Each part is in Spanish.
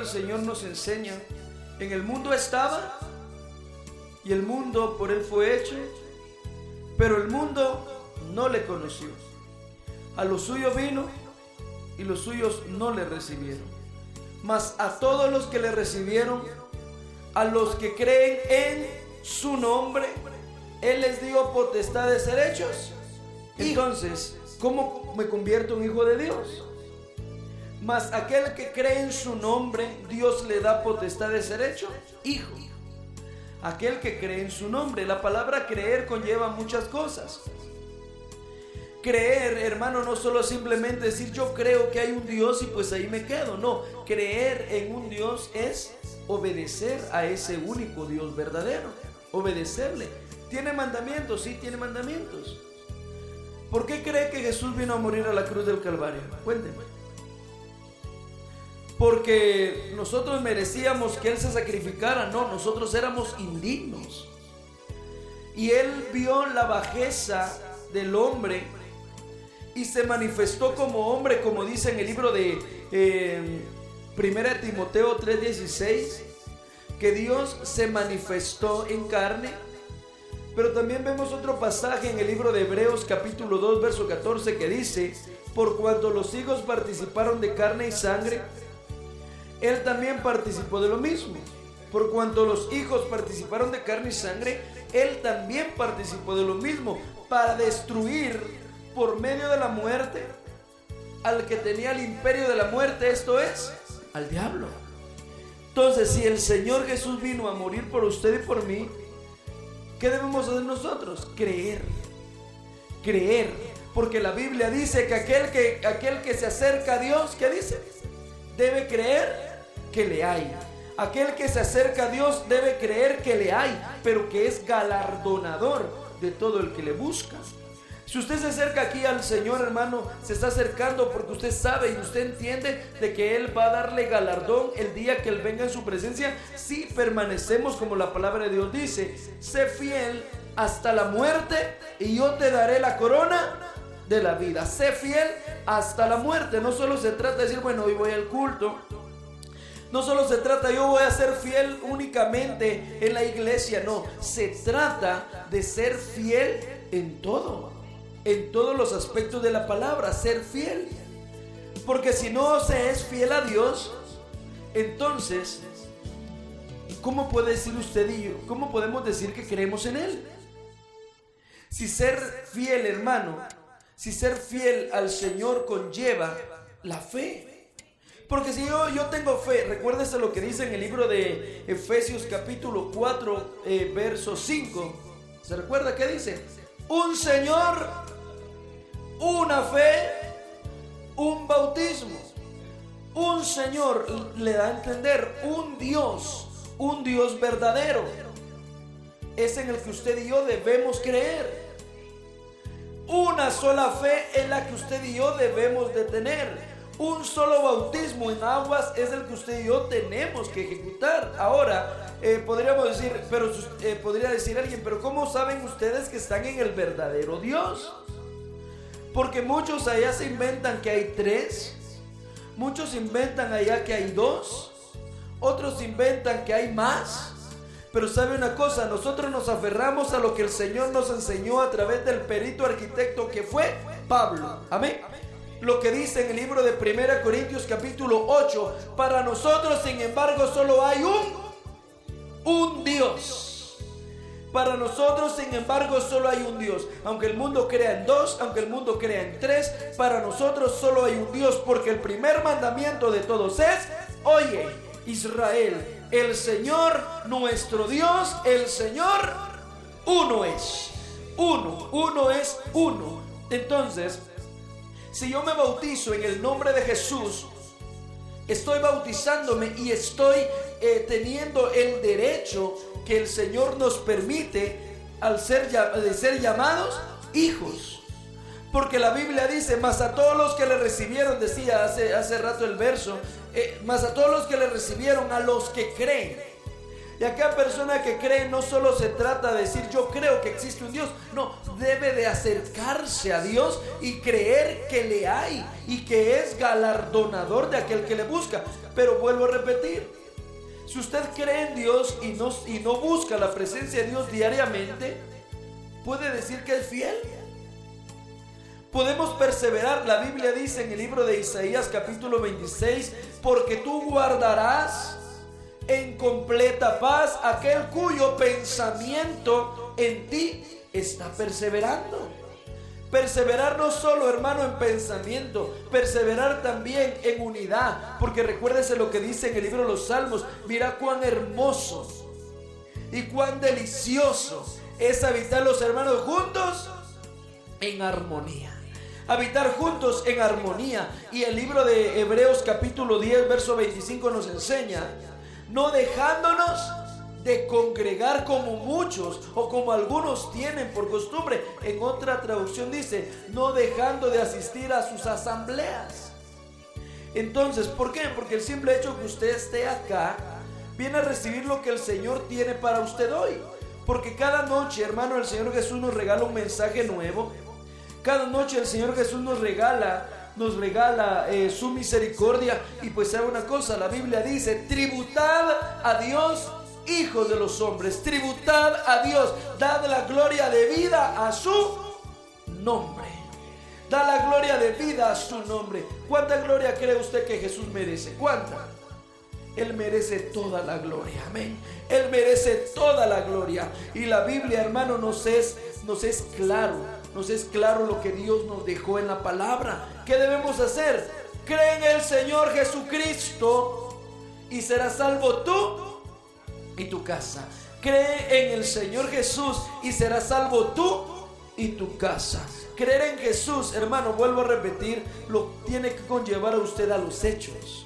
del Señor nos enseña: en el mundo estaba, y el mundo por él fue hecho, pero el mundo no le conoció. A los suyos vino, y los suyos no le recibieron. Mas a todos los que le recibieron, a los que creen en su nombre, él les dio potestad de ser hechos. Entonces, ¿cómo me convierto en hijo de Dios? Mas aquel que cree en su nombre, Dios le da potestad de ser hecho hijo. Aquel que cree en su nombre. La palabra creer conlleva muchas cosas. Creer, hermano, no solo simplemente decir yo creo que hay un Dios y pues ahí me quedo. No, creer en un Dios es obedecer a ese único Dios verdadero. Obedecerle. ¿Tiene mandamientos? Sí, tiene mandamientos. ¿Por qué cree que Jesús vino a morir a la cruz del Calvario? Cuénteme. Porque nosotros merecíamos que Él se sacrificara. No, nosotros éramos indignos. Y Él vio la bajeza del hombre y se manifestó como hombre, como dice en el libro de 1 Timoteo 3:16, que Dios se manifestó en carne. Pero también vemos otro pasaje en el libro de Hebreos capítulo 2 verso 14 que dice: por cuanto los hijos participaron de carne y sangre, Él también participó de lo mismo. Por cuanto los hijos participaron de carne y sangre, Él también participó de lo mismo, para destruir por medio de la muerte al que tenía el imperio de la muerte, esto es, al diablo. Entonces, si el Señor Jesús vino a morir por usted y por mí, ¿qué debemos hacer nosotros? Creer. Creer. Porque la Biblia dice que aquel que se acerca a Dios, ¿qué dice? Debe creer que le hay. Aquel que se acerca a Dios debe creer que le hay, pero que es galardonador de todo el que le busca. Si usted se acerca aquí al Señor, hermano, se está acercando porque usted sabe y usted entiende de que Él va a darle galardón el día que Él venga en su presencia, si permanecemos como la palabra de Dios dice: sé fiel hasta la muerte y yo te daré la corona de la vida. Sé fiel hasta la muerte. No solo se trata de decir, bueno, hoy voy al culto. No solo se trata, yo voy a ser fiel únicamente en la iglesia. No, se trata de ser fiel en todo. En todos los aspectos de la palabra, ser fiel. Porque si no se es fiel a Dios, entonces, ¿cómo puede decir usted y yo? ¿Cómo podemos decir que creemos en Él? Si ser fiel, hermano, si ser fiel al Señor conlleva la fe. Porque si yo tengo fe, recuérdese lo que dice en el libro de Efesios capítulo 4, verso 5. ¿Se recuerda qué dice? Un Señor, una fe, un bautismo. Un Señor le da a entender un Dios verdadero. Es en el que usted y yo debemos creer. Una sola fe es la que usted y yo debemos de tener. Un solo bautismo en aguas es el que usted y yo tenemos que ejecutar. Ahora, podríamos decir, podría decir alguien, pero ¿cómo saben ustedes que están en el verdadero Dios? Porque muchos allá se inventan que hay 3, muchos inventan allá que hay 2, otros inventan que hay más. Pero sabe una cosa, nosotros nos aferramos a lo que el Señor nos enseñó a través del perito arquitecto que fue Pablo. Amén. Lo que dice en el libro de 1 Corintios capítulo 8, para nosotros sin embargo solo hay un Dios. Para nosotros sin embargo solo hay un Dios. Aunque el mundo crea en 2, aunque el mundo crea en 3, para nosotros solo hay un Dios. Porque el primer mandamiento de todos es: oye, Israel, el Señor nuestro Dios, el Señor uno es. Uno es uno. Entonces, si yo me bautizo en el nombre de Jesús, estoy bautizándome y estoy teniendo el derecho que el Señor nos permite de ser llamados hijos. Porque la Biblia dice: mas a todos los que le recibieron, decía hace rato el verso, mas a todos los que le recibieron, a los que creen. Y aquella persona que cree no solo se trata de decir yo creo que existe un Dios, no, debe de acercarse a Dios y creer que le hay y que es galardonador de aquel que le busca. Pero vuelvo a repetir, si usted cree en Dios y no busca la presencia de Dios diariamente, ¿puede decir que es fiel? Podemos perseverar. La Biblia dice en el libro de Isaías capítulo 26, porque tú guardarás en completa paz aquel cuyo pensamiento en ti está perseverando. Perseverar no solo, hermano, en pensamiento, perseverar también en unidad, porque recuérdese lo que dice en el libro de los Salmos. Mira cuán hermoso y cuán delicioso es habitar los hermanos juntos en armonía. Habitar juntos en armonía. Y el libro de Hebreos capítulo 10 verso 25 nos enseña: no dejándonos de congregar como muchos o como algunos tienen por costumbre. En otra traducción dice: no dejando de asistir a sus asambleas. Entonces, ¿por qué? Porque el simple hecho que usted esté acá viene a recibir lo que el Señor tiene para usted hoy. Porque cada noche, hermano, el Señor Jesús nos regala un mensaje nuevo. Cada noche el Señor Jesús nos regala su misericordia. Y pues sabe una cosa, la Biblia dice: tributad a Dios, hijos de los hombres, tributad a Dios, dad la gloria de vida a su nombre. Da la gloria de vida a su nombre. ¿Cuánta gloria cree usted que Jesús merece? ¿Cuánta? Él merece toda la gloria, amén. Él merece toda la gloria. Y la Biblia, hermano, nos es claro lo que Dios nos dejó en la palabra. ¿Qué debemos hacer? Cree en el Señor Jesucristo y serás salvo tú y tu casa. Cree en el Señor Jesús y serás salvo tú y tu casa. Creer en Jesús, hermano, vuelvo a repetir, lo tiene que conllevar a usted a los hechos.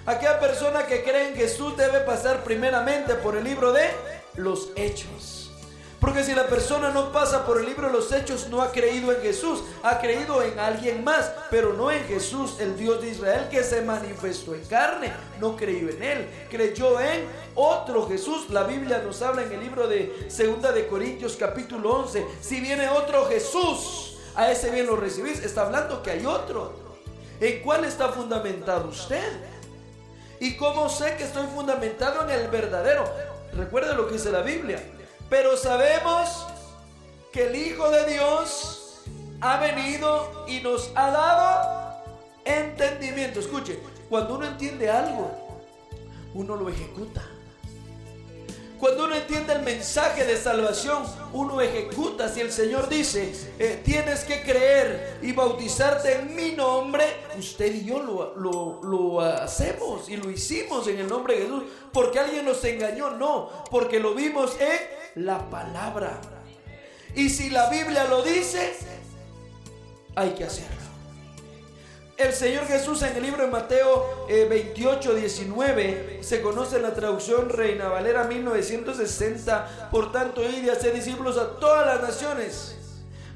Aquella persona que cree en Jesús debe pasar primeramente por el libro de los hechos. Porque si la persona no pasa por el libro de los hechos, no ha creído en Jesús, ha creído en alguien más, pero no en Jesús, el Dios de Israel que se manifestó en carne. No creyó en él, creyó en otro Jesús. La Biblia nos habla en el libro de 2 de Corintios capítulo 11: si viene otro Jesús, a ese bien lo recibís. Está hablando que hay otro. ¿En cuál está fundamentado usted? ¿Y cómo sé que estoy fundamentado en el verdadero? Recuerde lo que dice la Biblia: pero sabemos que el Hijo de Dios ha venido y nos ha dado entendimiento. Escuche, cuando uno entiende algo, uno lo ejecuta. Cuando uno entiende el mensaje de salvación, uno ejecuta. Si el Señor dice, tienes que creer y bautizarte en mi nombre, usted y yo lo hacemos y lo hicimos en el nombre de Jesús. ¿Porque alguien nos engañó? No, porque lo vimos en la palabra. Y si la Biblia lo dice, hay que hacerlo. El Señor Jesús en el libro de Mateo 28:19 se conoce en la traducción Reina Valera 1960. Por tanto, id y haced discípulos a todas las naciones,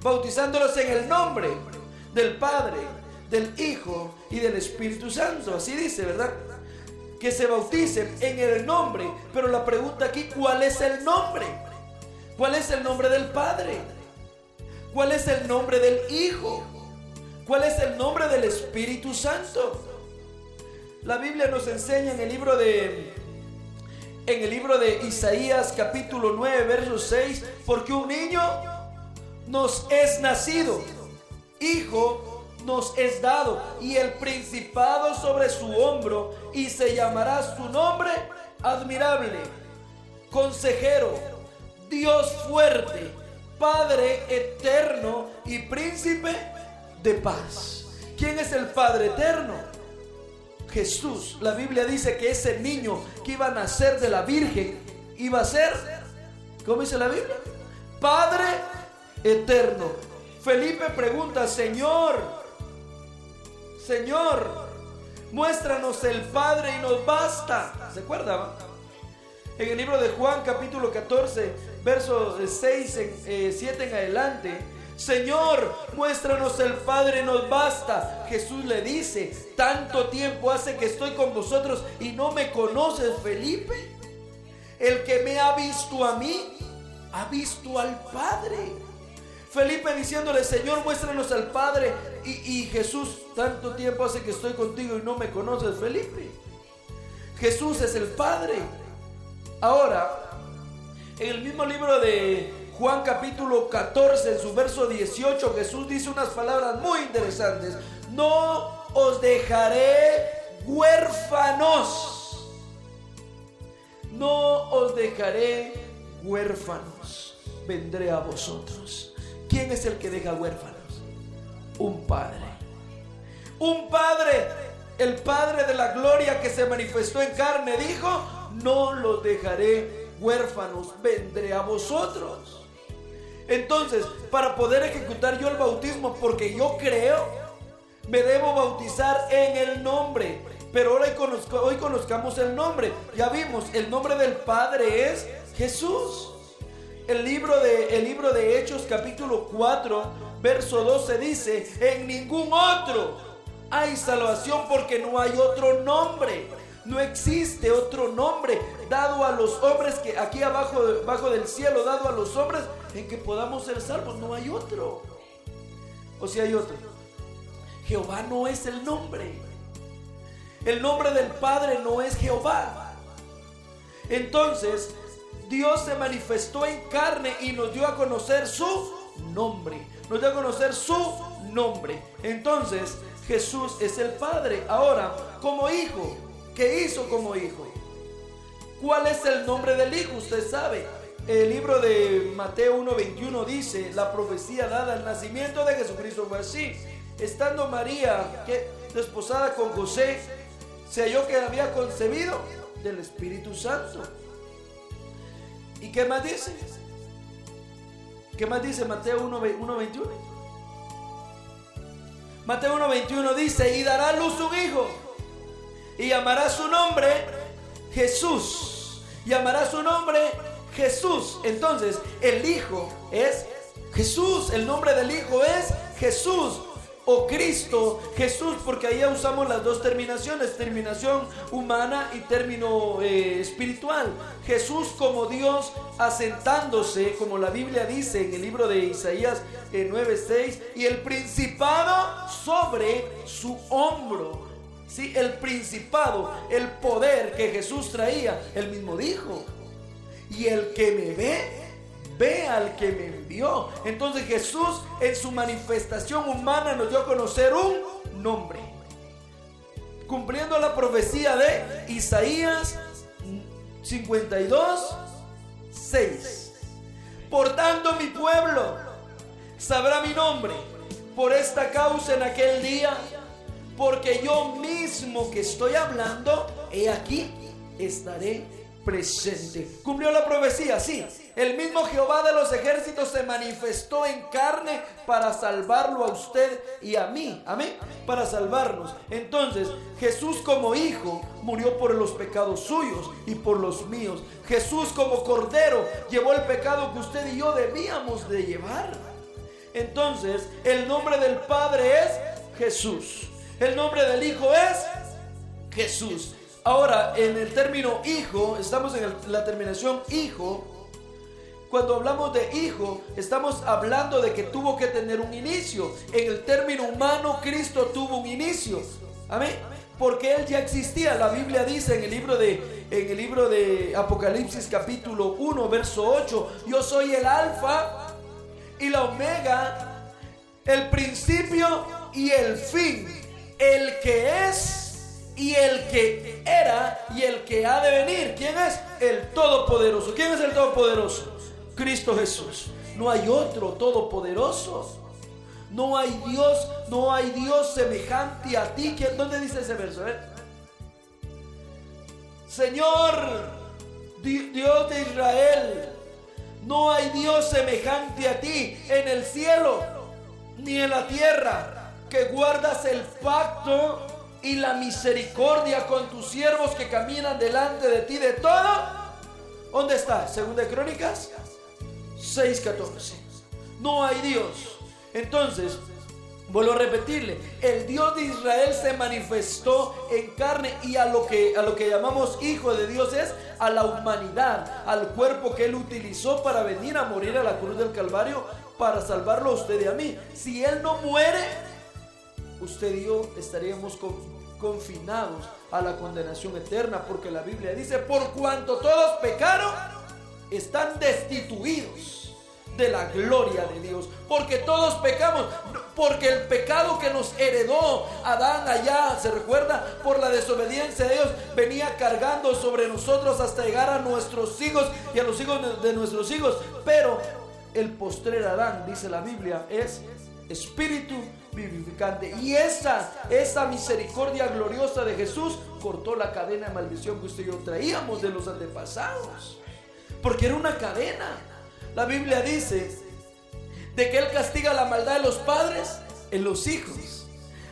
bautizándolos en el nombre del Padre, del Hijo y del Espíritu Santo. Así dice, ¿verdad? Que se bauticen en el nombre. Pero la pregunta aquí, ¿cuál es el nombre? ¿Cuál es el nombre del Padre? ¿Cuál es el nombre del Hijo? ¿Cuál es el nombre del Espíritu Santo? La Biblia nos enseña en el libro de Isaías capítulo 9 verso 6: porque un niño nos es nacido, hijo nos es dado, y el principado sobre su hombro, y se llamará su nombre admirable, consejero, Dios fuerte, Padre eterno y príncipe de paz. ¿Quién es el Padre eterno? Jesús. La Biblia dice que ese niño que iba a nacer de la Virgen iba a ser, ¿cómo dice la Biblia? Padre eterno. Felipe pregunta: Señor, muéstranos el Padre y nos basta. ¿Se acuerdan? En el libro de Juan capítulo 14 versos 7 en adelante: Señor, muéstranos el Padre, nos basta. Jesús le dice: tanto tiempo hace que estoy con vosotros y no me conoces, Felipe. el que me ha visto a mí, ha visto al Padre. Felipe diciéndole: Señor, muéstranos al Padre. Y Jesús: tanto tiempo hace que estoy contigo y no me conoces, Felipe. Jesús es el Padre. Ahora, en el mismo libro de Juan capítulo 14, en su verso 18, Jesús dice unas palabras muy interesantes: no os dejaré huérfanos. No os dejaré huérfanos, vendré a vosotros. ¿Quién es el que deja huérfanos? Un Padre. Un Padre, el Padre de la gloria que se manifestó en carne, dijo: no los dejaré huérfanos, vendré a vosotros. Entonces, para poder ejecutar yo el bautismo, porque yo creo, me debo bautizar en el nombre. Pero hoy conozcamos el nombre. Ya vimos, el nombre del Padre es Jesús. El libro de Hechos capítulo 4 verso 12 dice: en ningún otro hay salvación, porque no hay otro nombre. No existe otro nombre dado a los hombres, que aquí abajo del cielo, dado a los hombres, en que podamos ser salvos. No hay otro. O si hay otro. Jehová no es el nombre. El nombre del Padre no es Jehová. Entonces Dios se manifestó en carne y nos dio a conocer su nombre. Nos dio a conocer su nombre. Entonces Jesús es el Padre. Ahora, como hijo, ¿qué hizo como hijo? ¿Cuál es el nombre del hijo? Usted sabe. El libro de Mateo 1:21 dice: la profecía dada al nacimiento de Jesucristo fue así: estando María desposada con José, se halló que había concebido del Espíritu Santo. ¿Y qué más dice? ¿Qué más dice Mateo 1:21? Mateo 1:21 dice: y dará a luz un hijo, y llamará su nombre Jesús. Llamará su nombre Jesús. Entonces, el hijo es Jesús. El nombre del hijo es Jesús, o Cristo Jesús, porque ahí ya usamos las dos terminaciones: terminación humana y término espiritual. Jesús como Dios asentándose, como la Biblia dice en el libro de Isaías 9:6, y el principado sobre su hombro. Sí, el principado, el poder que Jesús traía, él mismo dijo: y el que me ve al que me envió. Entonces Jesús, en su manifestación humana, nos dio a conocer un nombre, cumpliendo la profecía de Isaías 52:6. Por tanto, mi pueblo sabrá mi nombre. Por esta causa en aquel día, porque yo mismo que estoy hablando, he aquí, estaré presente. ¿Cumplió la profecía? Sí. El mismo Jehová de los ejércitos se manifestó en carne para salvarlo a usted y a mí. Amén. Para salvarnos. Entonces, Jesús como hijo murió por los pecados suyos y por los míos. Jesús como cordero llevó el pecado que usted y yo debíamos de llevar. Entonces, el nombre del Padre es Jesús. El nombre del Hijo es Jesús. Ahora, en el término hijo, estamos en la terminación hijo. Cuando hablamos de hijo, estamos hablando de que tuvo que tener un inicio. En el término humano, Cristo tuvo un inicio. Amén. Porque Él ya existía. La Biblia dice en el libro de Apocalipsis capítulo 1, verso 8: yo soy el alfa y la omega, el principio y el fin, el que es y el que era y el que ha de venir. ¿Quién es? El Todopoderoso. ¿Quién es el Todopoderoso? Cristo Jesús. No hay otro todopoderoso. No hay Dios semejante a ti. ¿Dónde dice ese verso? Señor, Dios de Israel, no hay Dios semejante a ti en el cielo ni en la tierra, que guardas el pacto y la misericordia con tus siervos que caminan delante de ti de todo. ¿Dónde está? Segunda de Crónicas 6:14. No hay Dios. Entonces, Vuelvo a repetirle, el Dios de Israel se manifestó en carne, y a lo que llamamos hijo de Dios es a la humanidad, al cuerpo que Él utilizó para venir a morir a la cruz del Calvario para salvarlo a usted y a mí. Si Él no muere, usted y yo estaríamos confinados a la condenación eterna, porque la Biblia dice: por cuanto todos pecaron, están destituidos de la gloria de Dios. Porque todos pecamos, porque el pecado que nos heredó Adán allá, ¿se recuerda? Por la desobediencia de Dios, venía cargando sobre nosotros hasta llegar a nuestros hijos y a los hijos de nuestros hijos. Pero el postrer Adán, dice la Biblia, es espíritu vivificante, y esa misericordia gloriosa de Jesús cortó la cadena de maldición que usted y yo traíamos de los antepasados, porque era una cadena. La Biblia dice de que Él castiga la maldad de los padres en los hijos,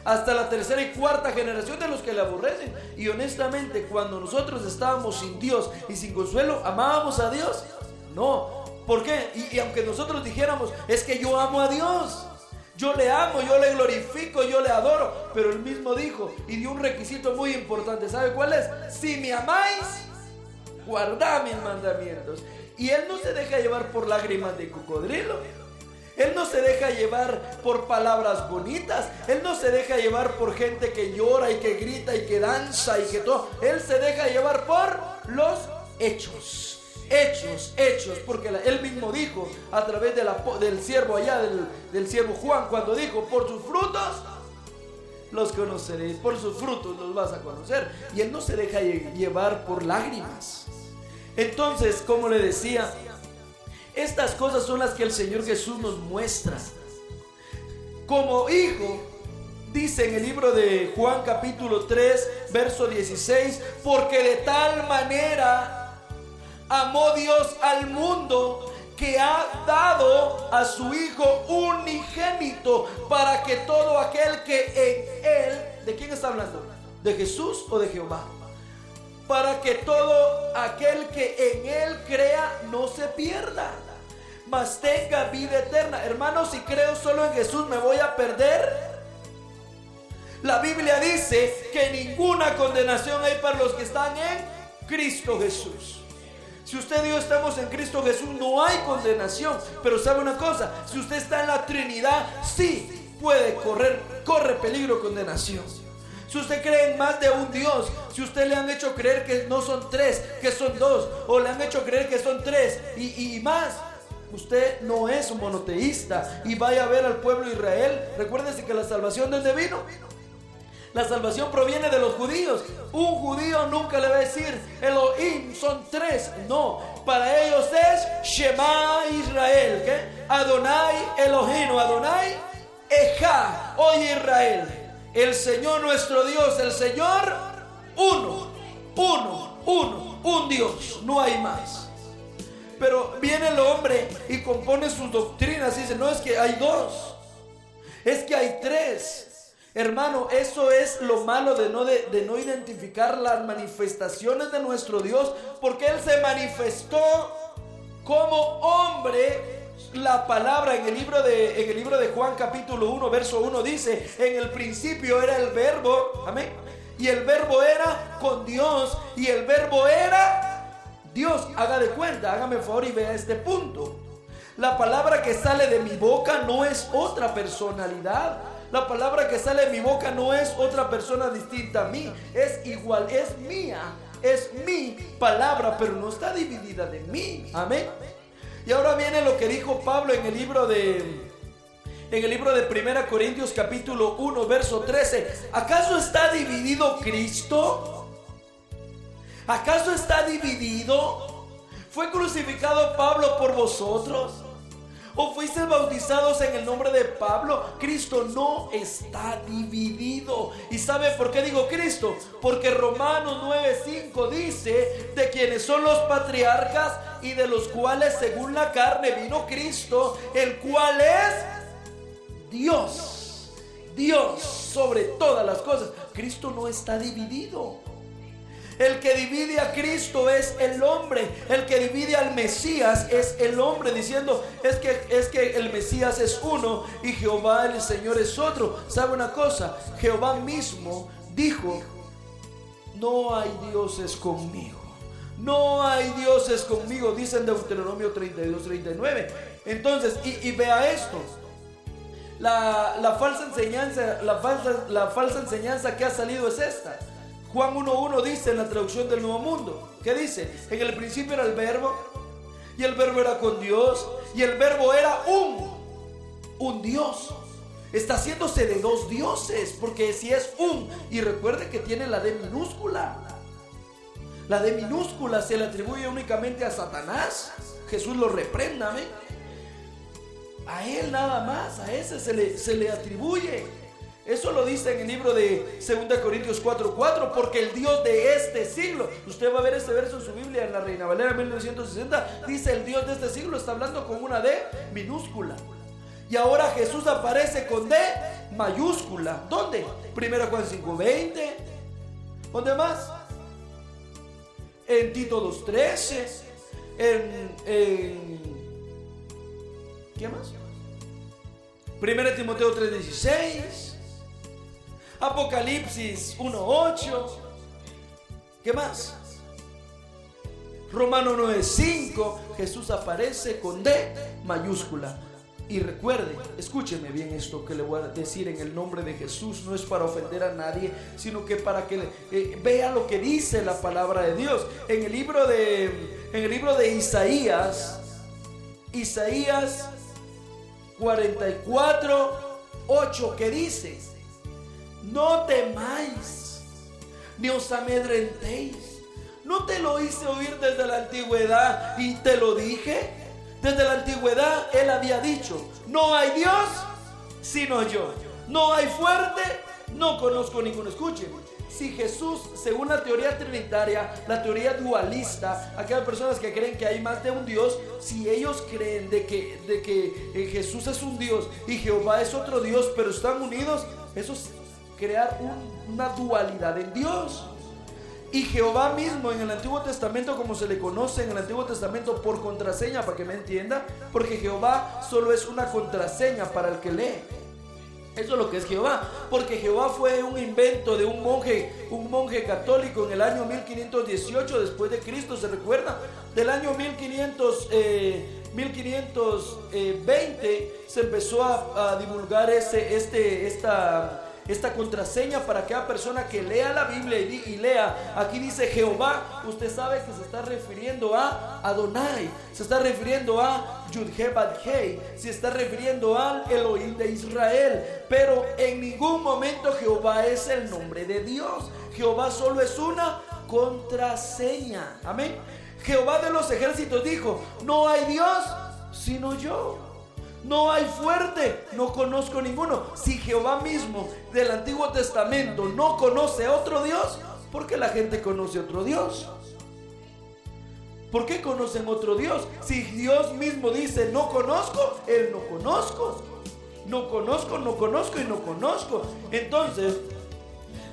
hasta la tercera y cuarta generación de los que le aborrecen. Y honestamente, cuando nosotros estábamos sin Dios y sin consuelo, ¿amábamos a Dios? No. ¿Por qué? Y aunque nosotros dijéramos: es que yo amo a Dios, yo le amo, yo le glorifico, yo le adoro, pero Él mismo dijo y dio un requisito muy importante. ¿Sabe cuál es? Si me amáis, guardad mis mandamientos. Y Él no se deja llevar por lágrimas de cocodrilo. Él no se deja llevar por palabras bonitas. Él no se deja llevar por gente que llora y que grita y que danza y que todo. Él se deja llevar por los hechos. Hechos. Porque Él mismo dijo a través del siervo allá, del siervo Juan, cuando dijo: por sus frutos los conoceréis, por sus frutos los vas a conocer. Y Él no se deja llevar por lágrimas. Entonces, como le decía, estas cosas son las que el Señor Jesús nos muestra. Como hijo, dice en el libro de Juan capítulo 3, verso 16: porque de tal manera amó Dios al mundo, que ha dado a su Hijo unigénito, para que todo aquel que en Él... ¿De quién está hablando? ¿De Jesús o de Jehová? Para que todo aquel que en Él crea no se pierda, mas tenga vida eterna. Hermanos, si creo solo en Jesús, ¿me voy a perder? La Biblia dice que ninguna condenación hay para los que están en Cristo Jesús. Si usted y yo estamos en Cristo Jesús, no hay condenación. Pero ¿sabe una cosa? Si usted está en la Trinidad, sí corre peligro de condenación. Si usted cree en más de un Dios, si usted le han hecho creer que no son tres, que son dos, o le han hecho creer que son tres y más, usted no es un monoteísta. Y vaya a ver al pueblo de Israel. Recuérdense que la salvación, ¿de dónde vino? La salvación proviene de los judíos. Un judío nunca le va a decir Elohim, son tres. No, para ellos es Shema Israel, ¿qué? Adonai Elohim, Adonai Ejá. Oye Israel, el Señor nuestro Dios, el Señor uno, un Dios, no hay más. Pero viene el hombre y compone sus doctrinas y dice: no, es que hay dos, es que hay tres. Hermano, eso es lo malo de no identificar las manifestaciones de nuestro Dios, porque Él se manifestó como hombre. La palabra en el libro de Juan capítulo 1 verso 1 dice: en el principio era el verbo, amén, y el verbo era con Dios, y el verbo era Dios. Haga de cuenta, hágame el favor y vea este punto. La palabra que sale de mi boca no es otra personalidad. La palabra que sale de mi boca no es otra persona distinta a mí. Es igual, es mía, es mi palabra, pero no está dividida de mí. Amén. Y ahora viene lo que dijo Pablo en el libro de 1 Corintios capítulo 1 verso 13. ¿Acaso está dividido Cristo? ¿Acaso está dividido? ¿Fue crucificado Pablo por vosotros? ¿O fuisteis bautizados en el nombre de Pablo? Cristo no está dividido. ¿Y sabe por qué digo Cristo? Porque Romanos 9:5 dice: de quienes son los patriarcas y de los cuales según la carne vino Cristo, el cual es Dios sobre todas las cosas. Cristo no está dividido. El que divide a Cristo es el hombre. El que divide al Mesías es el hombre, diciendo es que el Mesías es uno y Jehová el Señor es otro. ¿Sabe una cosa? Jehová mismo dijo: no hay dioses conmigo. No hay dioses conmigo, dice en Deuteronomio 32-39. Entonces, y vea esto. La falsa enseñanza que ha salido es esta. Juan 1:1 dice en la traducción del Nuevo Mundo, ¿qué dice? En el principio era el verbo, y el verbo era con Dios, y el verbo era un Dios. Está haciéndose de dos dioses, porque si es y recuerde que tiene la D minúscula. La D minúscula se le atribuye únicamente a Satanás. Jesús lo reprenda, amén. A él nada más, a ese se le atribuye. Eso lo dice en el libro de 2 Corintios 4:4, porque el Dios de este siglo, usted va a ver este verso en su Biblia, en la Reina Valera 1960, dice el Dios de este siglo, está hablando con una D minúscula. Y ahora Jesús aparece con D mayúscula. ¿Dónde? 1 Juan 5:20. ¿Dónde más? En Tito 2:13. ¿Qué más? 1 Timoteo 3:16. Apocalipsis 1:8. ¿Qué más? Romano 9:5. Jesús aparece con D mayúscula. Y recuerde, escúcheme bien esto que le voy a decir en el nombre de Jesús. No es para ofender a nadie, sino que para que vea lo que dice la palabra de Dios. En el libro de Isaías 44:8, que dice: no temáis, ni os amedrentéis. ¿No te lo hice oír desde la antigüedad y te lo dije? Desde la antigüedad él había dicho: no hay Dios sino yo. No hay fuerte, no conozco ninguno. Escuchen, si Jesús, según la teoría trinitaria, la teoría dualista, aquellas personas que creen que hay más de un Dios, si ellos creen de que Jesús es un Dios y Jehová es otro Dios, pero están unidos, eso es crear una dualidad en Dios. Y Jehová mismo en el Antiguo Testamento, como se le conoce en el Antiguo Testamento por contraseña, para que me entienda, porque Jehová solo es una contraseña para el que lee. Eso es lo que es Jehová, porque Jehová fue un invento de un monje católico en el año 1518 después de Cristo, ¿se recuerda? Del año 1520 se empezó a divulgar esta contraseña para cada persona que lea la Biblia y lea. Aquí dice Jehová, usted sabe que se está refiriendo a Adonai, se está refiriendo a Yud-He-Bad-Hei, se está refiriendo al Elohim de Israel, pero en ningún momento Jehová es el nombre de Dios. Jehová solo es una contraseña, amén. Jehová de los ejércitos dijo: no hay Dios sino yo. No hay fuerte, no conozco ninguno. Si Jehová mismo del Antiguo Testamento no conoce a otro Dios, ¿por qué la gente conoce a otro Dios? ¿Por qué conocen otro Dios? Si Dios mismo dice: no conozco, él no conozco. No conozco, no conozco y no conozco. Entonces,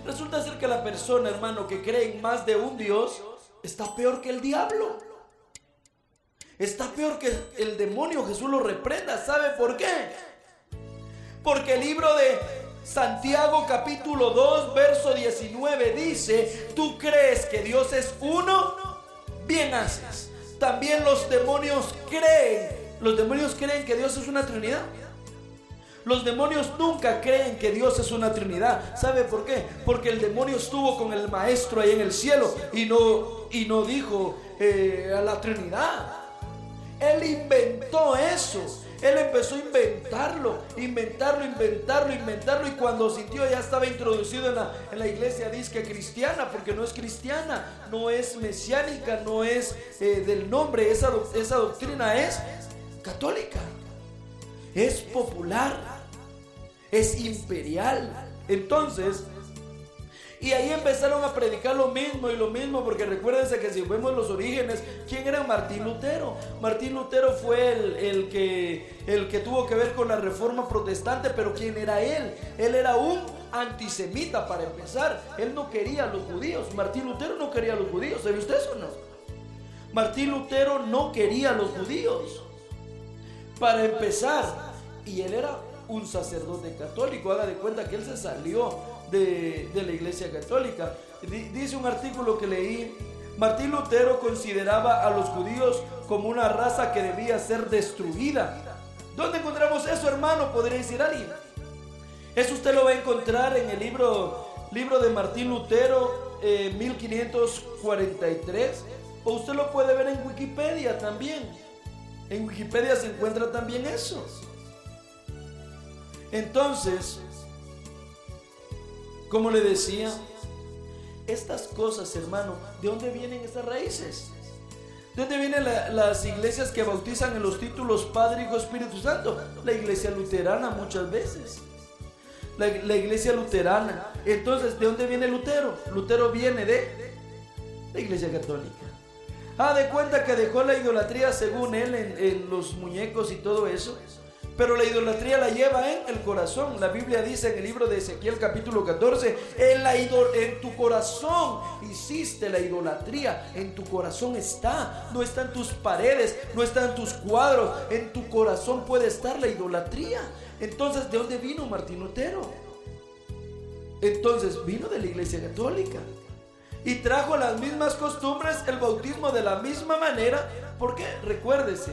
resulta ser que la persona, hermano, que cree en más de un Dios, está peor que el diablo. Está peor que el demonio. Jesús lo reprenda. ¿Sabe por qué? Porque el libro de Santiago capítulo 2 verso 19 dice: tú crees que Dios es uno, bien haces. También los demonios creen. Los demonios creen que Dios es una Trinidad. Los demonios nunca creen que Dios es una Trinidad. ¿Sabe por qué? Porque el demonio estuvo con el maestro ahí en el cielo y no dijo a la Trinidad. Él inventó eso. Él empezó a inventarlo. Y cuando sintió, ya estaba introducido en la iglesia disque cristiana, porque no es cristiana, no es mesiánica, no es del nombre. Esa doctrina es católica, es popular, es imperial. Entonces, y ahí empezaron a predicar lo mismo, porque recuérdense que si vemos los orígenes, ¿quién era Martín Lutero? Martín Lutero fue el que tuvo que ver con la reforma protestante, pero ¿quién era él? Él era un antisemita para empezar. Él no quería a los judíos. Martín Lutero no quería a los judíos. ¿Sabe usted eso o no? Martín Lutero no quería a los judíos para empezar. Y él era un sacerdote católico. Haga de cuenta que él se salió de la iglesia católica. Dice un artículo que leí: Martín Lutero consideraba a los judíos como una raza que debía ser destruida. ¿Dónde encontramos eso, hermano? Podría decir alguien. Eso usted lo va a encontrar en el libro de Martín Lutero, 1543. O usted lo puede ver en Wikipedia también. En Wikipedia se encuentra también eso. Entonces, como le decía, estas cosas, hermano, ¿de dónde vienen estas raíces? ¿De dónde vienen las iglesias que bautizan en los títulos Padre, Hijo, Espíritu Santo? La iglesia luterana muchas veces. La iglesia luterana. Entonces, ¿de dónde viene Lutero? Lutero viene de la iglesia católica. De cuenta que dejó la idolatría, según él, en los muñecos y todo eso. Pero la idolatría la lleva en el corazón. La Biblia dice en el libro de Ezequiel capítulo 14: en tu corazón hiciste la idolatría. En tu corazón está. No está en tus paredes, no está en tus cuadros. En tu corazón puede estar la idolatría. Entonces, ¿de dónde vino Martín Lutero? Entonces vino de la iglesia católica y trajo las mismas costumbres, el bautismo de la misma manera. Porque recuérdese,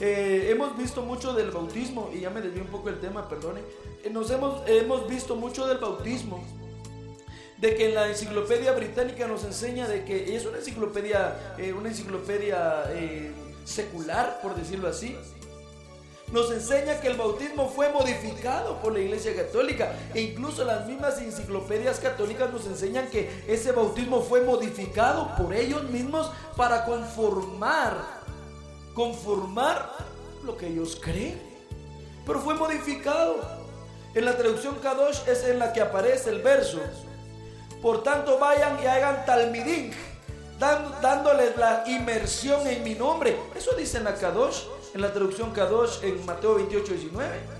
hemos visto mucho del bautismo, y ya me desvié un poco el tema, perdone. Hemos visto mucho del bautismo, de que en la enciclopedia británica nos enseña de que es una enciclopedia secular, por decirlo así. Nos enseña que el bautismo fue modificado por la iglesia católica, e incluso las mismas enciclopedias católicas nos enseñan que ese bautismo fue modificado por ellos mismos para conformar lo que ellos creen. Pero fue modificado. En la traducción Kadosh es en la que aparece el verso: por tanto vayan y hagan talmidín, dándoles la inmersión en mi nombre. Eso dice en la Kadosh, en la traducción Kadosh, en Mateo 28:19.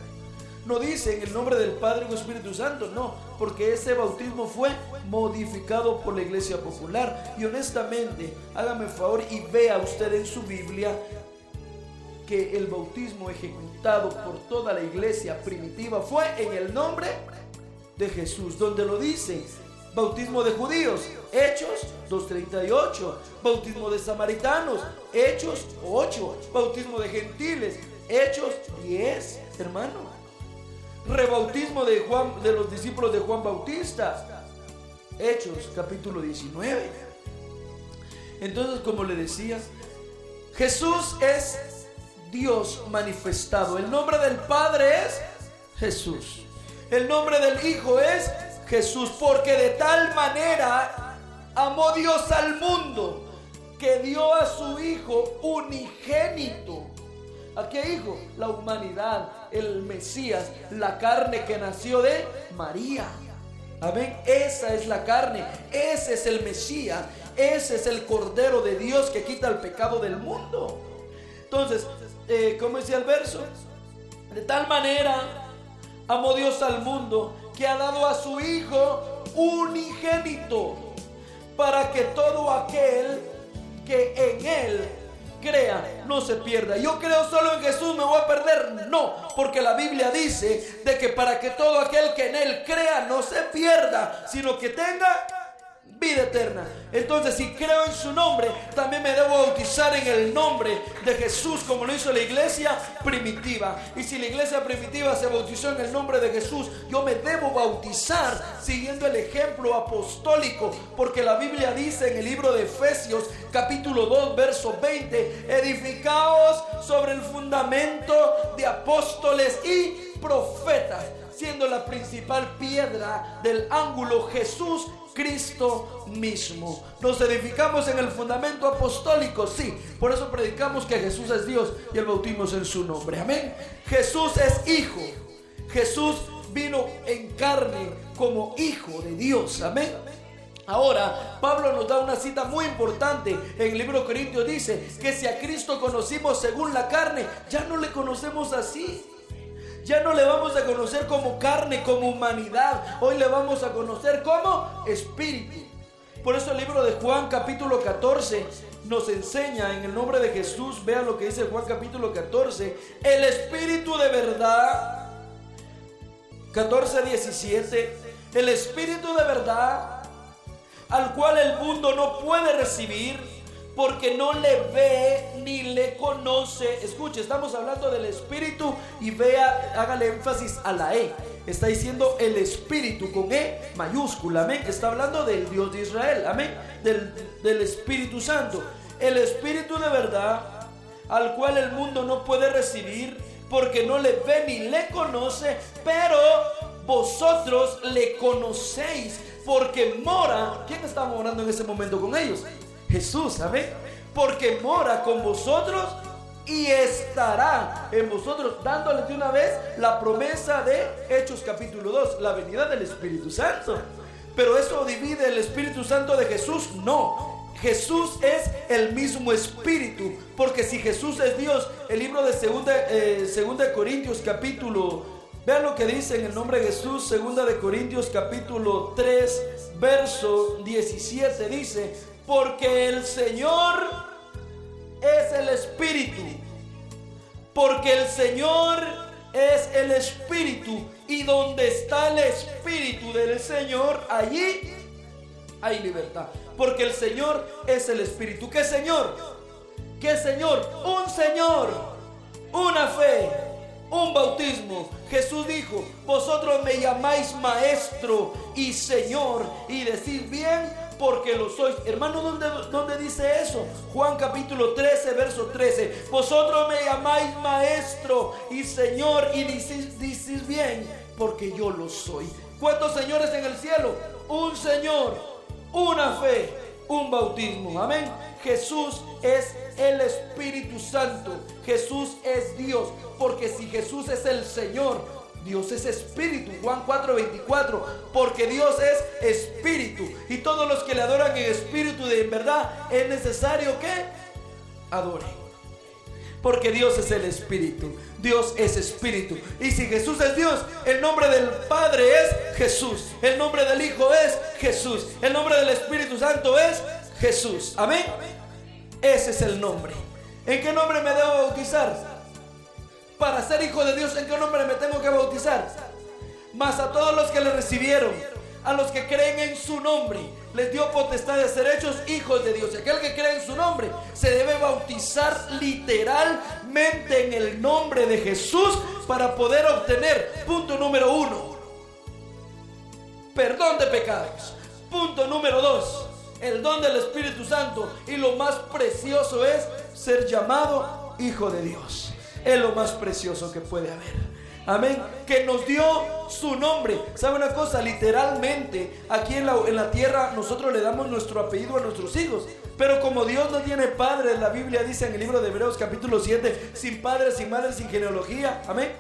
No dice en el nombre del Padre y Espíritu Santo, no, porque ese bautismo fue modificado por la iglesia popular. Y honestamente, hágame favor y vea usted en su Biblia que el bautismo ejecutado por toda la iglesia primitiva fue en el nombre de Jesús. Donde lo dice: bautismo de judíos, Hechos 2:38. Bautismo de samaritanos, Hechos 8. Bautismo de gentiles, Hechos 10, hermano. Rebautismo de los discípulos de Juan Bautista, Hechos capítulo 19. Entonces, como le decía, Jesús es Dios manifestado. El nombre del Padre es Jesús. El nombre del Hijo es Jesús, porque de tal manera amó Dios al mundo que dio a su Hijo unigénito. ¿A qué hijo? La humanidad, el Mesías, la carne que nació de María. Amén. Esa es la carne, ese es el Mesías, ese es el Cordero de Dios que quita el pecado del mundo. Entonces, ¿cómo decía el verso? De tal manera amó Dios al mundo que ha dado a su Hijo unigénito, para que todo aquel que en Él crea no se pierda. Yo creo solo en Jesús, ¿me voy a perder? No, porque la Biblia dice de que para que todo aquel que en Él crea no se pierda, sino que tenga vida eterna. Entonces, si creo en su nombre, también me debo bautizar en el nombre de Jesús, como lo hizo la iglesia primitiva. Y si la iglesia primitiva se bautizó en el nombre de Jesús, yo me debo bautizar siguiendo el ejemplo apostólico, porque la Biblia dice en el libro de Efesios capítulo 2 verso 20: edificaos sobre el fundamento de apóstoles y profetas, siendo la principal piedra del ángulo Jesús Cristo mismo. Nos edificamos en el fundamento apostólico, sí. Por eso predicamos que Jesús es Dios y el bautismo es en su nombre. Amén. Jesús es Hijo. Jesús vino en carne como Hijo de Dios. Amén. Ahora, Pablo nos da una cita muy importante. En el libro de Corintios dice que si a Cristo conocimos según la carne, ya no le conocemos así. Ya no le vamos a conocer como carne, como humanidad. Hoy le vamos a conocer como espíritu. Por eso el libro de Juan capítulo 14 nos enseña en el nombre de Jesús. Vea lo que dice Juan capítulo 14. El espíritu de verdad, 14:17. El espíritu de verdad, al cual el mundo no puede recibir, porque no le ve ni le conoce. Escuche, estamos hablando del espíritu y vea, hágale énfasis a la E. Está diciendo el espíritu con E mayúscula, amén. Está hablando del Dios de Israel, amén. Del Espíritu Santo. El espíritu de verdad, al cual el mundo no puede recibir, porque no le ve ni le conoce, pero vosotros le conocéis, porque mora. ¿Quién está morando en ese momento con ellos? Jesús, amén. Porque mora con vosotros y estará en vosotros, dándoles de una vez la promesa de Hechos capítulo 2, la venida del Espíritu Santo. Pero eso divide el Espíritu Santo de Jesús. No, Jesús es el mismo Espíritu, porque si Jesús es Dios, el libro de segunda de Corintios capítulo, vean lo que dice en el nombre de Jesús, segunda de Corintios capítulo 3 verso 17, dice: porque el Señor es el Espíritu. Porque el Señor es el Espíritu. Y donde está el Espíritu del Señor, allí hay libertad. Porque el Señor es el Espíritu. ¿Qué Señor? ¿Qué Señor? Un Señor, una fe, un bautismo. Jesús dijo: vosotros me llamáis maestro y Señor, y decís bien, porque lo sois. Hermano, ¿dónde dice eso? Juan capítulo 13 verso 13. Vosotros me llamáis maestro y Señor, y decís bien, porque yo lo soy. ¿Cuántos señores en el cielo? Un Señor, una fe, un bautismo, amén. Jesús es el Espíritu Santo. Jesús es Dios, porque si Jesús es el Señor, Dios es espíritu. Juan 4:24. Porque Dios es espíritu, y todos los que le adoran en espíritu y en verdad es necesario que adoren. Porque Dios es el espíritu. Dios es espíritu. Y si Jesús es Dios, el nombre del Padre es Jesús. El nombre del Hijo es Jesús. El nombre del Espíritu Santo es Jesús. Amén. Ese es el nombre. ¿En qué nombre me debo bautizar? Para ser hijo de Dios, ¿en qué nombre me tengo que bautizar? Mas a todos los que le recibieron, a los que creen en su nombre, les dio potestad de ser hechos hijos de Dios. Y aquel que cree en su nombre se debe bautizar literalmente en el nombre de Jesús para poder obtener, punto número 1, perdón de pecados. Punto número 2, el don del Espíritu Santo. Y lo más precioso es ser llamado hijo de Dios. Es lo más precioso que puede haber. Amén. Que nos dio su nombre. ¿Sabe una cosa? Literalmente aquí en la tierra nosotros le damos nuestro apellido a nuestros hijos. Pero como Dios no tiene padre, la Biblia dice en el libro de Hebreos capítulo 7, sin padre, sin madre, sin genealogía. Amén.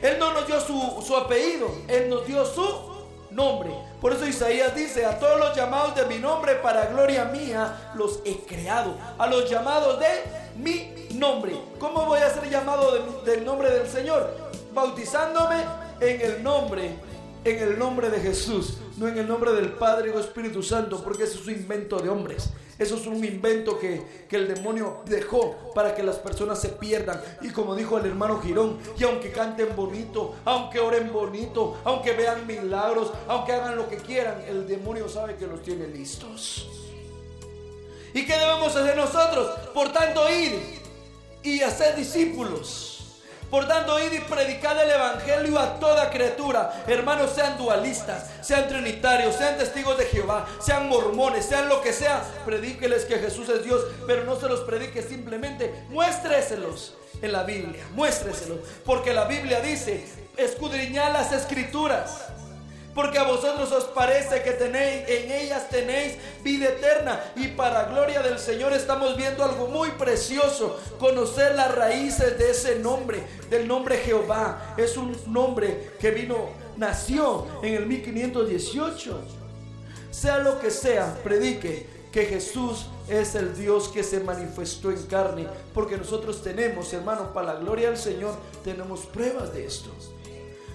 Él no nos dio su apellido, Él nos dio su nombre. Por eso Isaías dice: a todos los llamados de mi nombre, para gloria mía los he creado. A los llamados de mi nombre. ¿Cómo voy a ser llamado del nombre del Señor? Bautizándome en el nombre de Jesús, no en el nombre del Padre o Espíritu Santo, porque eso es un invento de hombres. Eso es un invento que el demonio dejó para que las personas se pierdan. Y como dijo el hermano Girón, y aunque canten bonito, aunque oren bonito, aunque vean milagros, aunque hagan lo que quieran, el demonio sabe que los tiene listos. ¿Y qué debemos hacer nosotros? Por tanto, ir y hacer discípulos. Por tanto, id y predicad el evangelio a toda criatura. Hermanos, sean dualistas, sean trinitarios, sean testigos de Jehová, sean mormones, sean lo que sea. Predíqueles que Jesús es Dios, pero no se los predique simplemente. Muéstreselos en la Biblia, muéstreselos. Porque la Biblia dice: escudriñad las escrituras, porque a vosotros os parece que en ellas tenéis vida eterna. Y para gloria del Señor estamos viendo algo muy precioso: conocer las raíces de ese nombre, del nombre Jehová. Es un nombre que nació en el 1518. Sea lo que sea, predique que Jesús es el Dios que se manifestó en carne. Porque nosotros tenemos, hermanos, para la gloria del Señor, tenemos pruebas de esto.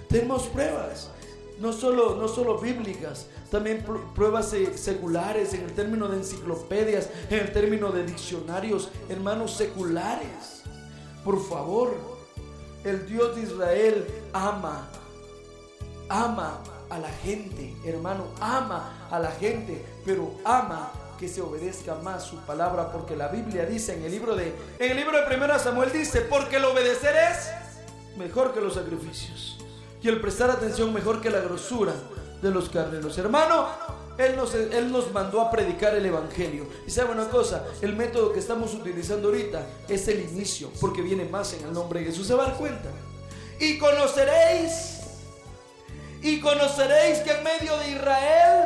Tenemos pruebas, no solo bíblicas, también pruebas seculares, en el término de enciclopedias, en el término de diccionarios, hermanos, seculares. Por favor, el Dios de Israel ama a la gente, hermano, ama a la gente, pero ama que se obedezca más su palabra, porque la Biblia dice en el libro de 1 Samuel dice: porque el obedecer es mejor que los sacrificios, y el prestar atención mejor que la grosura de los carneros. Hermano, Él nos mandó a predicar el evangelio. Y sabe una cosa, el método que estamos utilizando ahorita es el inicio, porque viene más en el nombre de Jesús. Se va a dar cuenta. Y conoceréis que en medio de Israel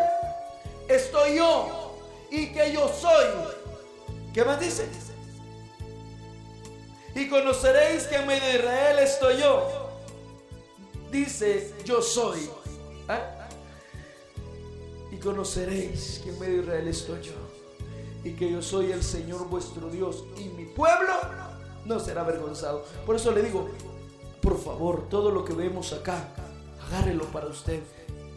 estoy yo, y que yo soy. ¿Qué más dice? Y conoceréis que en medio de Israel estoy yo. Dice: yo soy. Y conoceréis que en medio de Israel estoy yo, y que yo soy el Señor vuestro Dios, y mi pueblo no será avergonzado. Por eso le digo, por favor, todo lo que vemos acá, agárrelo para usted.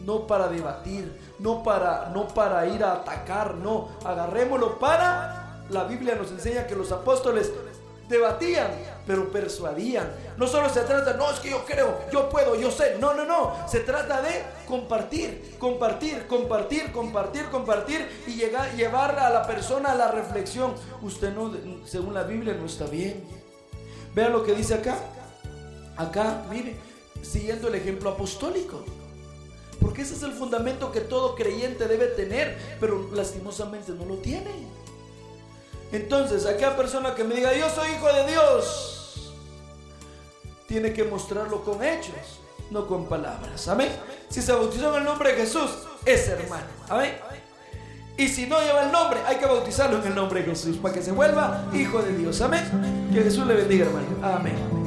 No para debatir, no para ir a atacar, no, agarrémoslo para... La Biblia nos enseña que los apóstoles debatían, pero persuadían. No solo se trata, no, es que yo creo, yo puedo, yo sé. No, se trata de compartir y llevar a la persona a la reflexión. Usted no, según la Biblia, no está bien. Vea lo que dice acá. Acá, mire, siguiendo el ejemplo apostólico. Porque ese es el fundamento que todo creyente debe tener, pero lastimosamente no lo tiene. Entonces, aquella persona que me diga: yo soy hijo de Dios, tiene que mostrarlo con hechos, no con palabras. Amén. Si se bautizó en el nombre de Jesús, es hermano. Amén. Y si no lleva el nombre, hay que bautizarlo en el nombre de Jesús para que se vuelva hijo de Dios. Amén. Que Jesús le bendiga, hermano. Amén.